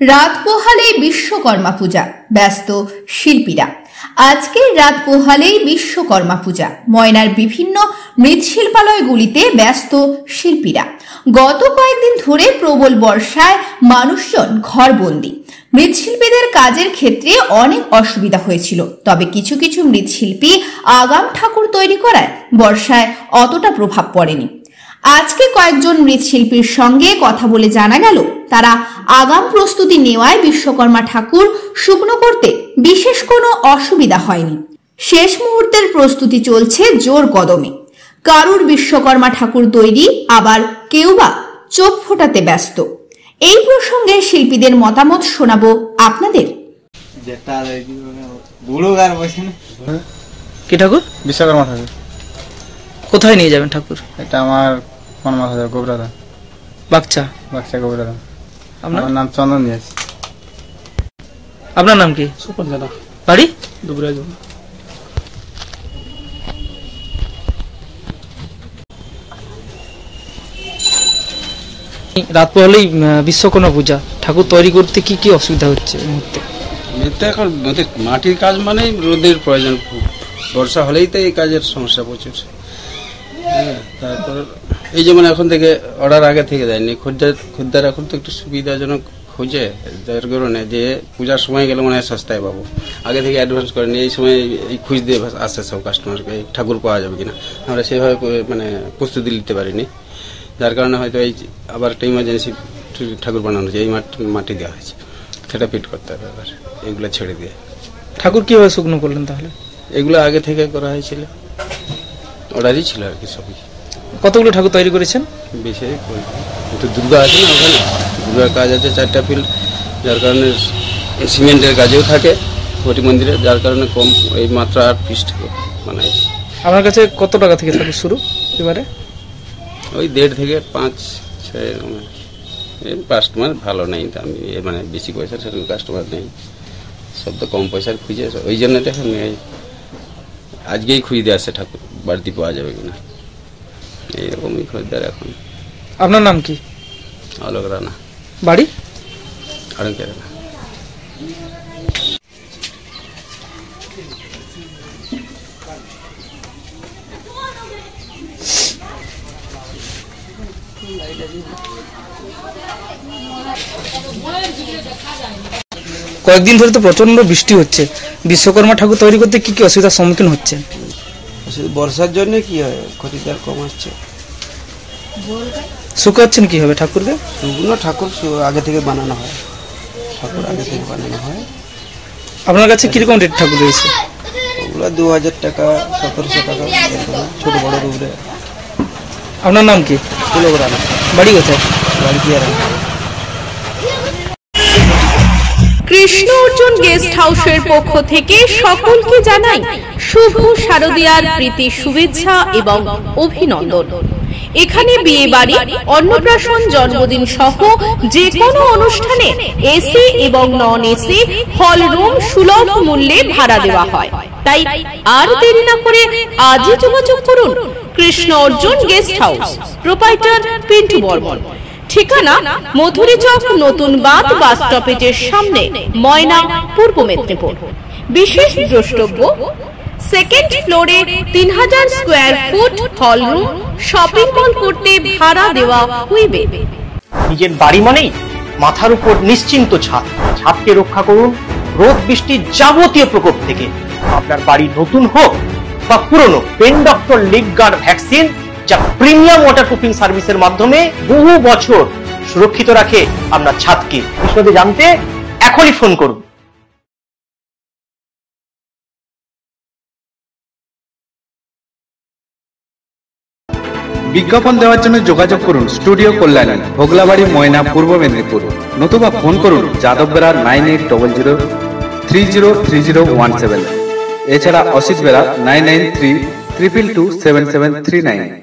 রাত পোহালেই বিশ্বকর্মা পূজা, ব্যস্ত শিল্পীরা। আজকে রাত পোহালেই বিশ্বকর্মা পূজা, ময়নার বিভিন্ন মৃৎশিল্পালয়গুলিতে ব্যস্ত শিল্পীরা। গত কয়েকদিন ধরে প্রবল বর্ষায় মানুষজন ঘরবন্দি। মৃৎশিল্পীদের কাজের ক্ষেত্রে অনেক অসুবিধা হয়েছিল, তবে কিছু কিছু মৃৎশিল্পী আগাম ঠাকুর তৈরি করায় বর্ষায় অতটা প্রভাব পড়েনি। আজকে কয়েকজন মৃৎশিল্পীর সঙ্গে কথা বলে জানা গেল, তারা আগাম প্রস্তুতি নেওয়ায় বিশ্বকর্মা ঠাকুর শুকনো করতে বিশেষ কোনো অসুবিধা হয়নি। শেষ মুহূর্তের প্রস্তুতি চলছে জোর কদমে। কারুর বিশ্বকর্মা ঠাকুর তৈরি, আবার কেউ বা চোখ ফোটাতে ব্যস্ত। এই প্রসঙ্গে শিল্পীদের মতামত শোনাবো আপনাদের। কি ঠাকুর? বিশ্বকর্মা ঠাকুর। কোথায় নিয়ে যাবেন ঠাকুর? এটা আমার কোন মাথা গোবরাদা, বাগচা গোবরাদা। আপনার নাম চন্দন দিয়াস। আপনার নাম কি? সুপন দাদা। বাড়ি? দুবরাজ। রাত পোহালেই বিশ্বকর্মা পূজা, ঠাকুর তৈরি করতে কি কি অসুবিধা হচ্ছে এই মুহূর্তে? এখন মাটির কাজ মানেই রোদের প্রয়োজন, বর্ষা হলেই তো এই কাজের সমস্যা প্রচুর। তারপর এই যেমন এখন থেকে অর্ডার আগে থেকে দেয়নি, খদ্দের এখন তো একটু সুবিধাজনক খুঁজে, যার কারণে যে পূজার সময় গেলে মনে হয় সস্তায় পাবো, আগে থেকে অ্যাডভান্স করেনি। এই সময় এই খুঁজ দিয়ে আসছে সব কাস্টমারকে, ঠাকুর পাওয়া যাবে কিনা, আমরা সেভাবে মানে প্রস্তুতি নিতে পারিনি, যার কারণে হয়তো এই আবার একটা ইমার্জেন্সি ঠাকুর বানানো হয়েছে, এই মাটি দেওয়া হয়েছে, সেটা ফিট করতে হবে আবার, এগুলো ছেড়ে দিয়ে। ঠাকুর কিভাবে শুকনো করলেন তাহলে? এগুলো আগে থেকে করা হয়েছিল, অর্ডারই ছিল আর কি সবই। কতগুলো ঠাকুর তৈরি করেছেন? বেশি কিন্তু দুর্গা আছে না, ওখানে দুর্গার কাজ আছে 4টা ফিল্ড, যার কারণে সিমেন্টের কাজেও থাকে প্রতি মন্দিরে, যার কারণে কম এই মাত্র 8 পিস বানাইছি। আপনার কাছে কত টাকা থেকে ঠাকুর শুরু এবারে? ওই 1.5 থেকে 5-6। এই কাস্টমার ভালো নেই, তো আমি মানে বেশি পয়সার সেরকম কাস্টমার নেই, সব তো কম পয়সার খুঁজে, ওই জন্য দেখেন আজকেই খুঁজতে আসছে ঠাকুর বাড়তি পাওয়া যাবে কিনা, এইরকমই খরিদ্দার এখন। আপনার নাম কি? অলোক রানা। বাড়ি? আড়ঙ্কে রানা। কয়েকদিন ধরে তো প্রচন্ড বৃষ্টি হচ্ছে, বিশ্বকর্মা ঠাকুর তৈরি করতে কি কি অসুবিধার সম্মুখীন হচ্ছে? বর্ষার জন্য কি হয়, খরিদ্দার কম আসছে। শুকাচ্ছেন কিভাবে ঠাকুরকে? শুকনো ঠাকুর আগে থেকে বানানো হয়, আপনার কাছে কিরকম রেট ঠাকুর রয়েছে? ওগুলো 2000 টাকা, 1700 টাকা, ছোট বড় উপরে। আপনার নাম কি? বাড়ি কোথায়? বাড়ি কি আর কৃষ্ণ অর্জুন গেস্ট হাউসের পক্ষ থেকে সকলকে জানাই শুভ শারদীয়ার প্রীতি শুভেচ্ছা এবং অভিনন্দন। এখানে বিয়ে বাড়ি, অন্নপ্রাশন, জন্মদিন সহ যে কোনো অনুষ্ঠানে এসি এবং নন এসি হল রুম সুলভ মূল্যে ভাড়া দেওয়া হয়। তাই আর দেরি না করে আজই যোগাযোগ করুন Krishna Arjun guest house, proprietor Pintu Barman. ঠিকানা মধুরী চক, নতুন বাঁধ বাস স্টপেজের সামনে, ময়না, পূর্ব মেদিনীপুর। বিশেষ দ্রষ্টব্য, সেকেন্ড ফ্লোরে 3000 square foot hall room, shopping mall করতে ভাড়া দেওয়া হইবে। নিজের বাড়ি মানেই মাথার উপর নিশ্চিন্ত ছাদ, ছাদকে রক্ষা করুন রোদ বৃষ্টির যাবতীয় প্রকোপ থেকে। আপনার বাড়ি নতুন হোক বা পুরনো, pen doctor leak guard vaccine, যা প্রিমিয়াম ওয়াটারপ্রুফিং সার্ভিসের মাধ্যমে বহু বছর সুরক্ষিত রাখে আপনার ছাদকে। বিশদে জানতে এখনই ফোন করুন। বিজ্ঞাপন দেওয়ার জন্য যোগাযোগ করুন স্টুডিও কল্যাণী, ভোগলাবাড়ি, ময়না, পূর্ব মেদিনীপুর। নতুবা ফোন করুন যাদববেড়া 9800303017। এছাড়া অসিত বেড়া 9932227739।